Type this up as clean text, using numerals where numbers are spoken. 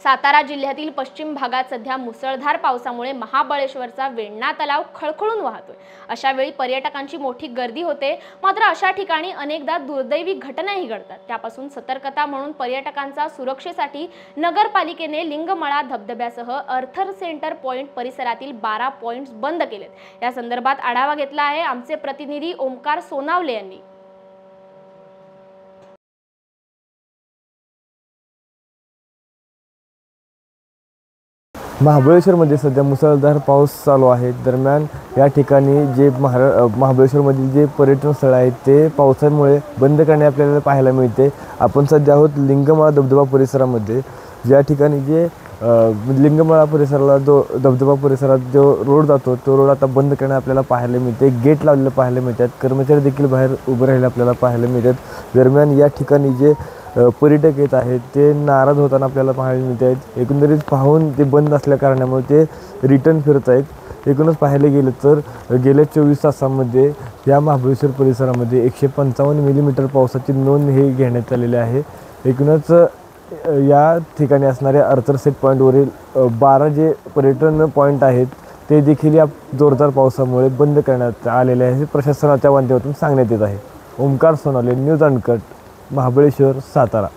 सातारा जिल्ह्यातील पश्चिम भागात सध्या मुसळधार पावसामुळे महाबळेश्वरचा वेण्णा तलाव खळखळून वाहतोय। अशा वेळी पर्यटकांची मोठी गर्दी होते, मात्र अशा ठिकाणी अनेकदा दुर्दैवी घटनाही घडतात। त्यापासून सतर्कता म्हणून पर्यटकांच्या सुरक्षेसाठी नगरपालिकेने लिंगमळा धबधब्यासह अर्थर सेंटर पॉइंट परिसरातील 12 पॉइंट्स बंद केलेत। या संदर्भात आढावा घेतला आहे आमचे प्रतिनिधी ओमकार सोनावले यांनी। महाबळेश्वरमध्ये सध्या मुसळधार पाऊस चालू आहे। दरम्यान या ठिकाणी जे महाबळेश्वरमधील जे पर्यटन स्थळ आहेत ते पावसामुळे बंद करणे आपल्याला पाहायला मिळते। आपण सध्या आहोत लिंगमळा धबधबा परिसरामध्ये, ज्या ठिकाणी जे लिंगमळा परिसराला जो धबधबा परिसरात जो रोड जातो तो रोड आता बंद करणे आपल्याला पाहायला मिळते। गेट लावलेले पाहायला मिळतात, कर्मचारी देखील बाहेर उभे राहिले आपल्याला पाहायला मिळतात। दरम्यान या ठिकाणी जे पर्यटक येत आहेत ते नाराज होताना आपल्याला पाहायला मिळत आहेत। एकंदरीत पाहून ते बंद असल्या कारणामुळे ते रिटर्न फिरत आहेत। एकूणच पाहायला गेलं तर गेल्या 24 तासांमध्ये या महाबळेश्वर परिसरामध्ये 155 मिलीमीटर पावसाची नोंद हे घेण्यात आलेली आहे। एकूणच या ठिकाणी असणाऱ्या अर्थर सेट पॉईंटवरील 12 जे पर्यटन पॉईंट आहेत ते देखील या जोरदार पावसामुळे बंद करण्यात आलेले आहे, प्रशासनाच्या माध्यमातून सांगण्यात येत आहे। Omkar Sonawale, news uncut, Mahabaleshwar, Satara.